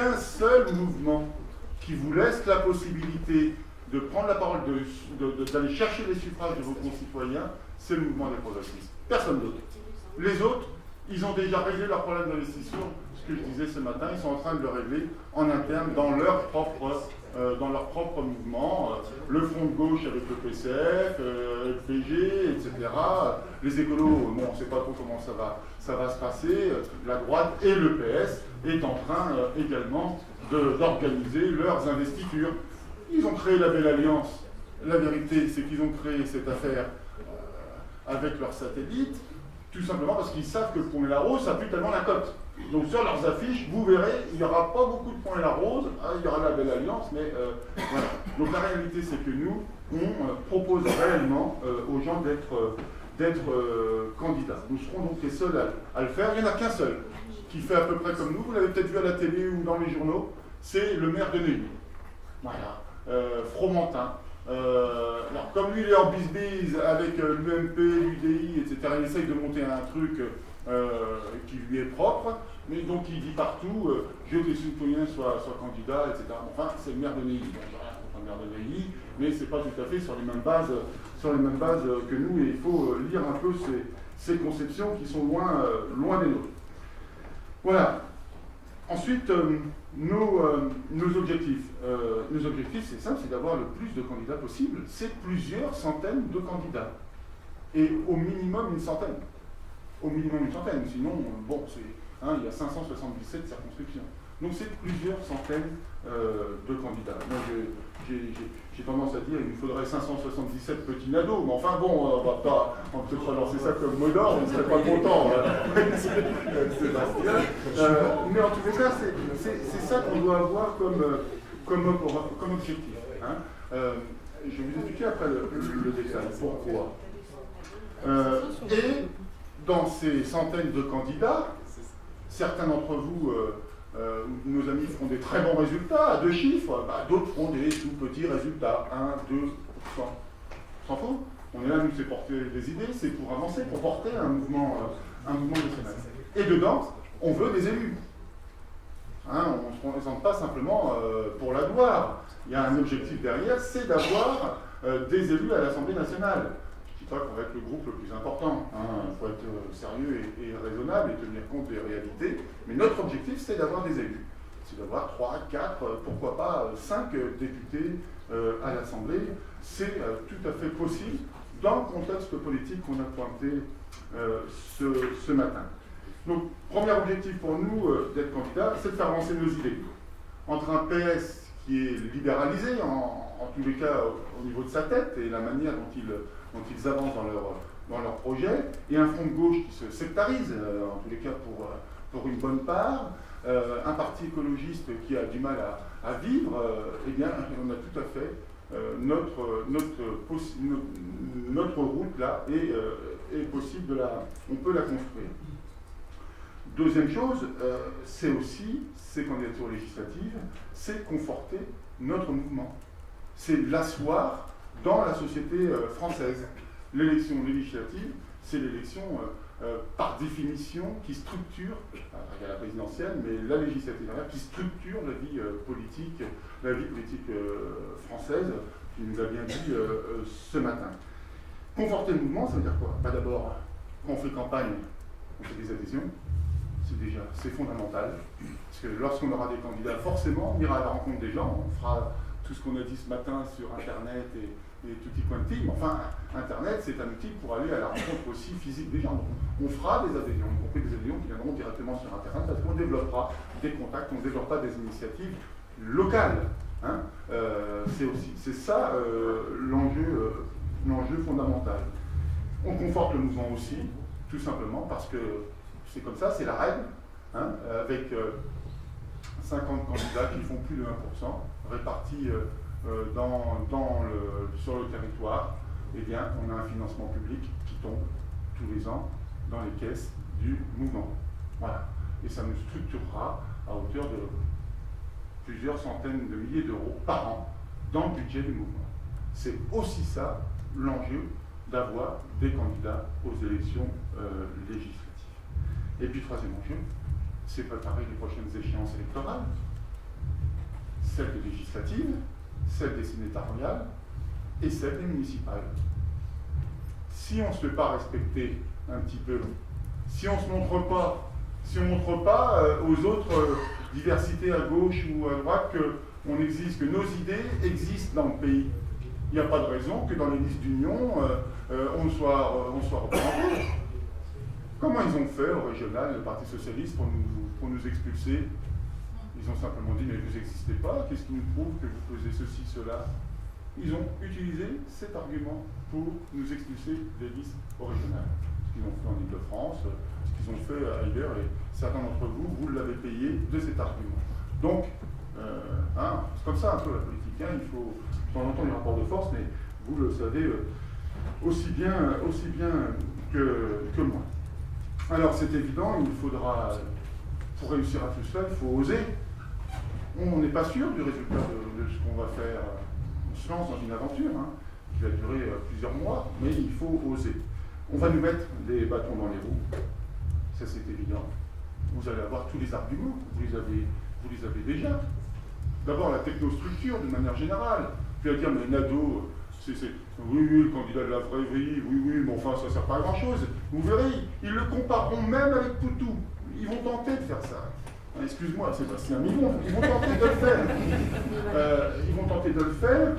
Un seul mouvement qui vous laisse la possibilité de prendre la parole, d'aller chercher les suffrages de vos concitoyens, c'est le mouvement des progressistes. Personne d'autre. Les autres, ils ont déjà réglé leurs problèmes d'investissement, ce que je disais ce matin, ils sont en train de le régler en interne dans leur propre mouvement, le Front de gauche avec le PCF, le PG, etc. Les écolos, bon, on ne sait pas trop comment ça va se passer. La droite et le PS est en train également d'organiser leurs investitures. Ils ont créé la Belle Alliance. La vérité, c'est qu'ils ont créé cette affaire avec leurs satellites, tout simplement parce qu'ils savent que le Pont-et-la-Rose, ça pue tellement la cote. Donc sur leurs affiches, vous verrez, il n'y aura pas beaucoup de Pont-et-la-Rose, il y aura la Belle Alliance, mais voilà. Donc la réalité, c'est que nous, on propose réellement aux gens d'être candidats. Nous serons donc les seuls à le faire. Il n'y en a qu'un seul qui fait à peu près comme nous. Vous l'avez peut-être vu à la télé ou dans les journaux. C'est le maire de Neuilly. Voilà. Fromentin. Alors comme lui il est en bis-bis avec l'UMP, l'UDI, etc., il essaye de monter un truc qui lui est propre, mais donc il dit partout je veux que les citoyens soient candidats, etc. Enfin, c'est le maire de Neuilly. Bon, j'ai rien contre le maire de Neuilly, mais c'est pas tout à fait sur les mêmes bases que nous, et il faut lire un peu ces conceptions qui sont loin des nôtres. Voilà. Ensuite, nos objectifs. Nos objectifs, c'est simple, c'est d'avoir le plus de candidats possible. C'est plusieurs centaines de candidats. Et au minimum une centaine. Au minimum une centaine. Sinon, bon, il y a 577 circonscriptions. Donc c'est plusieurs centaines de candidats. Moi, j'ai tendance à dire qu'il nous faudrait 577 petits nados, mais enfin bon, on ne peut pas lancer ça comme mot d'ordre, on ne serait pas content. Mais en tous les cas, c'est ça qu'on doit avoir comme objectif. Hein. Je vais vous expliquer après le détail. Pourquoi et dans ces centaines de candidats, certains d'entre vous, nos amis, feront des très bons résultats à 2 chiffres, d'autres feront des tout petits résultats, 1, 2%. On s'en fout. On est là, nous, c'est porter des idées, c'est pour avancer, pour porter un mouvement national. Et dedans, on veut des élus. Hein, on ne se présente pas simplement pour la gloire. Il y a un objectif derrière, c'est d'avoir des élus à l'Assemblée nationale. Je ne dis pas qu'on va être le groupe le plus important. Il faut être sérieux et raisonnable et tenir compte des réalités. Mais notre objectif, c'est d'avoir des élus. C'est d'avoir 3, 4, pourquoi pas 5 députés à l'Assemblée. C'est tout à fait possible dans le contexte politique qu'on a pointé ce matin. Donc, premier objectif pour nous d'être candidat, c'est de faire avancer nos idées. Entre un PS qui est libéralisé, en tous les cas au niveau de sa tête et la manière dont ils avancent dans leur projet, et un front de gauche qui se sectarise, en tous les cas pour une bonne part, un parti écologiste qui a du mal à vivre, eh bien, on a tout à fait notre route là est possible on peut la construire. Deuxième chose, c'est aussi, ces candidatures législatives, c'est conforter notre mouvement. C'est l'asseoir dans la société française. L'élection législative, c'est l'élection par définition qui structure, il y a la présidentielle, mais la législative qui structure la vie politique française, qui nous a bien dit ce matin. Conforter le mouvement, ça veut dire quoi? D'abord, quand on fait campagne, on fait des adhésions. C'est fondamental, parce que lorsqu'on aura des candidats, forcément, on ira à la rencontre des gens, on fera tout ce qu'on a dit ce matin sur Internet et tutti quanti, mais enfin, Internet, c'est un outil pour aller à la rencontre aussi physique des gens. Donc, on fera des adhésions, y compris des adhésions qui viendront directement sur Internet, parce qu'on développera des contacts, on développera des initiatives locales. Hein. C'est ça l'enjeu fondamental. On conforte le mouvement aussi, tout simplement, parce que c'est comme ça, c'est la règle, hein, avec 50 candidats qui font plus de 1%, répartis sur le territoire, eh bien, on a un financement public qui tombe tous les ans dans les caisses du mouvement. Voilà. Et ça nous structurera à hauteur de plusieurs centaines de milliers d'euros par an dans le budget du mouvement. C'est aussi ça l'enjeu d'avoir des candidats aux élections législatives. Et puis, troisième enjeu, c'est préparer les prochaines échéances électorales. celle des législatives, celle des sénatoriales et celle des municipales. Si on ne se fait pas respecter un petit peu, si on ne montre pas aux autres diversités à gauche ou à droite qu'on existe, que nos idées existent dans le pays, il n'y a pas de raison que dans les listes d'union, on soit représenté. Comment ils ont fait au régional, le Parti Socialiste, pour nous expulser? Ils ont simplement dit, mais vous n'existez pas, qu'est-ce qui nous prouve que vous faisiez ceci, cela? Ils ont utilisé cet argument pour nous expulser des listes au régional. Ce qu'ils ont fait en Ile-de-France, ce qu'ils ont fait ailleurs, et certains d'entre vous, vous l'avez payé de cet argument. Donc, c'est comme ça un peu la politique. Il faut de temps en temps des rapports de force, mais vous le savez aussi bien que moi. Alors c'est évident, il faudra, pour réussir à tout cela, il faut oser. On n'est pas sûr du résultat de ce qu'on va faire. On se lance dans une aventure qui va durer plusieurs mois, mais il faut oser. On va nous mettre des bâtons dans les roues, ça c'est évident. Vous allez avoir tous les arguments, vous les avez déjà. D'abord la technostructure d'une manière générale. Puis à dire, mais Nadeau, oui, le candidat de la vraie vie, oui, mais enfin ça ne sert pas à grand chose. Vous verrez, ils le compareront même avec Poutou. Ils vont tenter de faire ça. Excuse-moi, Sébastien, mais ils vont tenter de le faire. Ils vont tenter de le faire,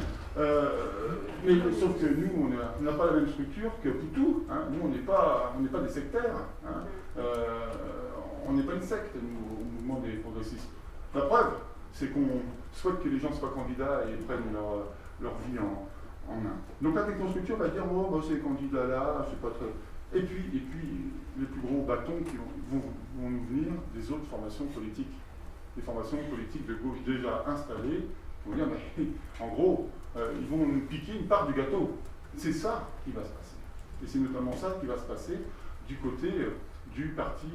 mais sauf que nous, on n'a pas la même structure que Poutou. Nous, on n'est pas des sectaires. On n'est pas une secte, nous, au mouvement des progressistes. La preuve, c'est qu'on souhaite que les gens soient candidats et prennent leur vie en main. Donc la technostructure va dire, ces candidats-là, c'est pas très... Et puis, les plus gros bâtons qui vont nous venir des autres formations politiques. Des formations politiques de gauche déjà installées, qui vont dire, mais en gros, ils vont nous piquer une part du gâteau. C'est ça qui va se passer. Et c'est notamment ça qui va se passer du côté du Parti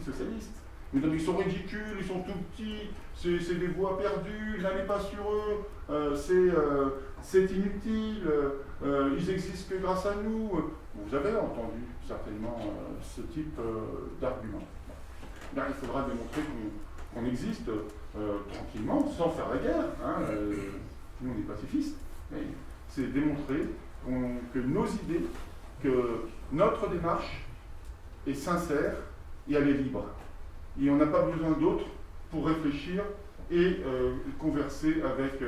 Socialiste. Mais donc, ils sont ridicules, ils sont tout petits, c'est des voix perdues, n'allez pas sur eux, c'est inutile, ils existent que grâce à nous. Vous avez entendu certainement ce type d'argument. Là, il faudra démontrer qu'on existe tranquillement, sans faire la guerre. Nous, on est pacifistes, mais c'est démontrer que nos idées, que notre démarche est sincère et elle est libre. Et on n'a pas besoin d'autres pour réfléchir et converser avec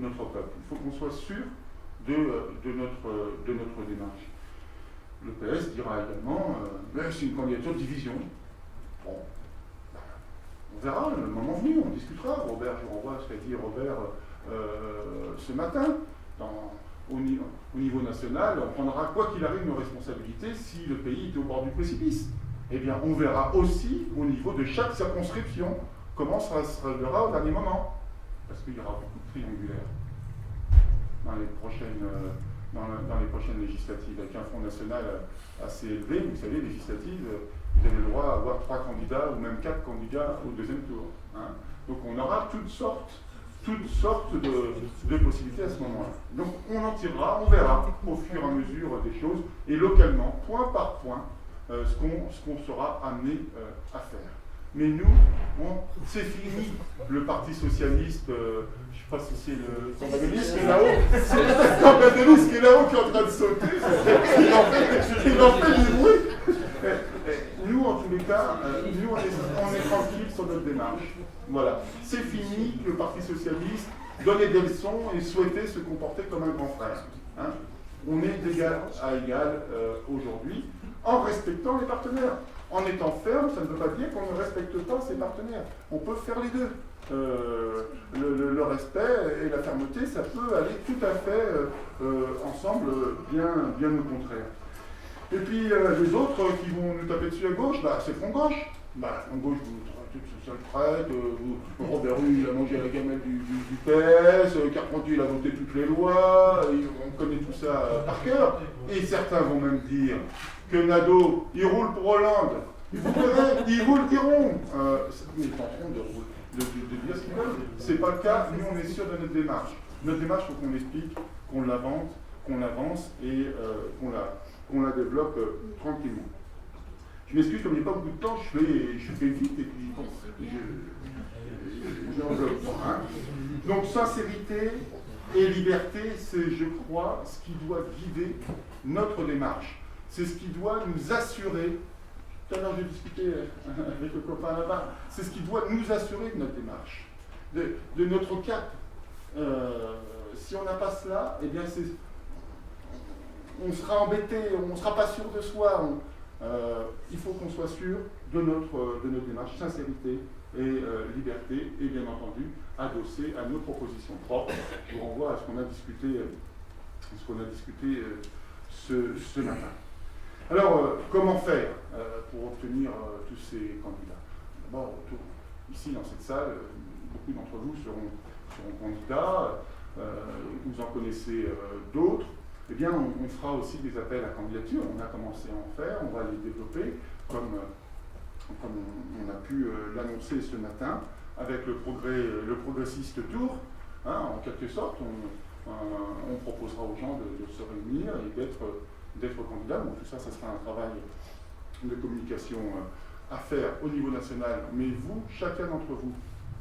notre peuple. Il faut qu'on soit sûr de notre démarche. Le PS dira également, c'est une candidature de division. Bon, on verra, le moment venu, on discutera. Robert, je renvoie à ce qu'a dit Robert ce matin. Au niveau national, on prendra quoi qu'il arrive nos responsabilités si le pays est au bord du précipice. Eh bien, on verra aussi au niveau de chaque circonscription comment ça se réglera au dernier moment. Parce qu'il y aura beaucoup de triangulaires dans les prochaines législatives, avec un front national assez élevé. Vous savez, législatives, vous avez le droit à avoir 3 candidats ou même 4 candidats au deuxième tour. Donc on aura toutes sortes de possibilités à ce moment-là. Donc on en tirera, on verra au fur et à mesure des choses, et localement, point par point, ce qu'on sera amené à faire. Mais nous, c'est fini. Le Parti Socialiste, je ne sais pas si c'est le Cambadélis qui est là-haut, c'est peut-être Cambadélis qui est là-haut qui est en train de sauter, il en fait du bruit. Nous, en tous les cas, on est tranquille sur notre démarche. Voilà. C'est fini que le Parti Socialiste donnait des leçons et souhaitait se comporter comme un grand frère. On est d'égal à égal aujourd'hui, en respectant les partenaires. En étant ferme, ça ne veut pas dire qu'on ne respecte pas ses partenaires. On peut faire les deux. Le respect et la fermeté, ça peut aller tout à fait ensemble, bien au contraire. Et puis les autres qui vont nous taper dessus à gauche, c'est Front Gauche. Front Gauche, vous social traite, Robert Rue, il a mangé à la gamelle du PS, Carpentier, il a voté toutes les lois, on connaît tout ça par cœur. Et certains vont même dire que Nadeau, il roule pour Hollande. Vous verrez, ils vous le diront. Ils tenteront de dire ce qu'ils veulent. Ce n'est pas le cas. Nous, on est sûr de notre démarche. Notre démarche, il faut qu'on l'explique, qu'on l'invente, qu'on l'avance et qu'on la développe tranquillement. Je m'excuse, comme il n'y a pas beaucoup de temps, je fais vite et puis bon, j'enveloppe pas. Donc sincérité et liberté, c'est, je crois, ce qui doit guider notre démarche. C'est ce qui doit nous assurer, tout à l'heure j'ai discuté avec le copain là-bas, c'est ce qui doit nous assurer de notre démarche, de notre cap. Si on n'a pas cela, eh bien on sera embêté, on ne sera pas sûr de soi. Il faut qu'on soit sûr de notre démarche, sincérité et liberté, et bien entendu adossé à nos propositions propres. Je vous renvoie à ce qu'on a discuté, ce matin. Alors, comment faire pour obtenir tous ces candidats? D'abord, ici dans cette salle, beaucoup d'entre vous seront candidats, vous en connaissez d'autres. Eh bien, on fera aussi des appels à candidature. On a commencé à en faire, on va les développer, comme on a pu l'annoncer ce matin, avec le progressiste tour. En quelque sorte, on proposera aux gens de se réunir et d'être candidats. Bon, tout ça, ça sera un travail de communication à faire au niveau national, mais vous, chacun d'entre vous,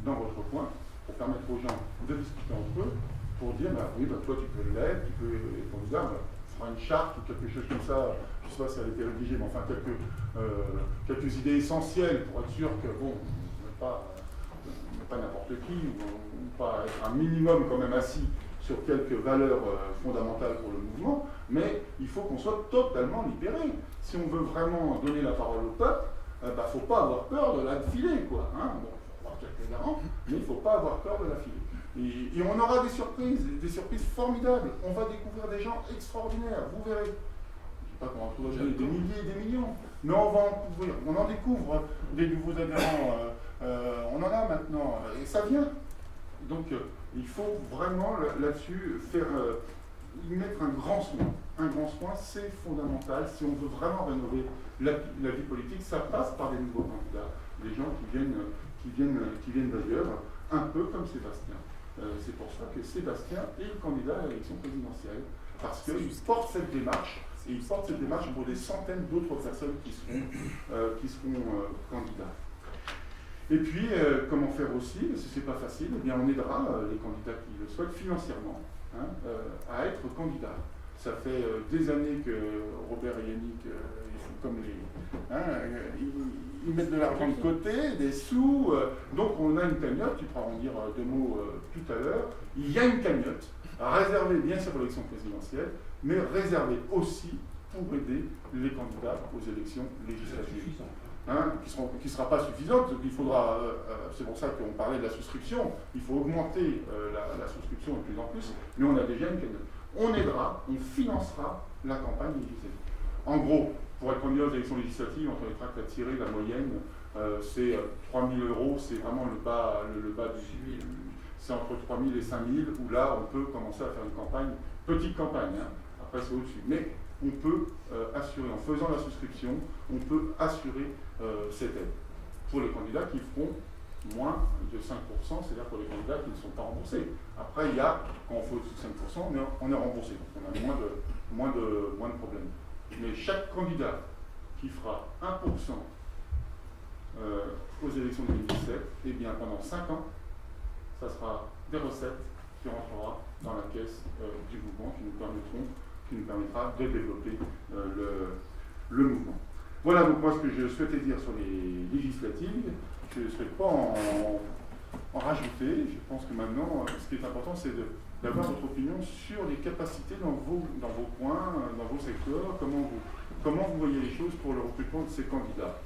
dans votre coin, pour permettre aux gens de discuter entre eux, pour dire, oui, toi tu peux l'être, tu peux être candidat, on fera une charte ou quelque chose comme ça, je ne sais pas si elle a été rédigée, mais enfin quelques idées essentielles pour être sûr que, bon, on n'est pas n'importe qui, ou pas être un minimum quand même assis sur quelques valeurs fondamentales pour le mouvement, mais il faut qu'on soit totalement libéré. Si on veut vraiment donner la parole au peuple, il ne faut pas avoir peur de la filer, quoi. Bon, il faut avoir quelques garants, mais il ne faut pas avoir peur de la filer. Et on aura des surprises formidables. On va découvrir des gens extraordinaires, vous verrez. Je ne sais pas comment trouver des milliers et des millions, mais on en découvre des nouveaux adhérents. On en a maintenant, et ça vient. Donc, il faut vraiment là-dessus y mettre un grand soin. Un grand soin, c'est fondamental. Si on veut vraiment rénover la vie politique, ça passe par des nouveaux candidats, des gens qui viennent d'ailleurs, un peu comme Sébastien. C'est pour ça que Sébastien est le candidat à l'élection présidentielle, parce qu'il porte cette démarche, et il porte cette démarche pour des centaines d'autres personnes qui seront candidats. Et puis, comment faire aussi, si ce n'est pas facile, eh bien on aidera les candidats qui le souhaitent financièrement à être candidats. Ça fait des années que Robert et Yannick, ils font comme ils mettent de l'argent de côté, des sous, donc on a une cagnotte, tu pourras en dire deux mots tout à l'heure. Il y a une cagnotte réservée bien sûr pour l'élection présidentielle, mais réservée aussi pour aider les candidats aux élections législatives. Qui ne sera pas suffisante, il faudra, c'est pour ça qu'on parlait de la souscription, il faut augmenter la souscription de plus en plus, mais on a déjà une cagnotte. On aidera, on financera la campagne législative. En gros, pour être candidat aux élections législatives, entre les tracts à tirer, la moyenne, c'est 3 000 €, c'est vraiment le bas du... C'est entre 3 000 et 5 000, où là, on peut commencer à faire une campagne, petite campagne, après c'est au-dessus. Mais on peut assurer, en faisant la souscription, on peut assurer cette aide pour les candidats qui feront moins de 5%, c'est-à-dire pour les candidats qui ne sont pas remboursés. Après, il y a, quand on fait au-dessus de 5%, on est remboursé, donc on a moins de problèmes. Mais chaque candidat qui fera 1% aux élections de 2017, eh bien pendant 5 ans, ça sera des recettes qui rentrera dans la caisse du mouvement, qui nous permettra de développer le mouvement. Voilà donc moi ce que je souhaitais dire sur les législatives. Je ne souhaite pas en rajouter. Je pense que maintenant, ce qui est important, c'est d'avoir votre opinion sur les capacités dans vos coins, dans vos secteurs, comment vous voyez les choses pour le recrutement de ces candidats.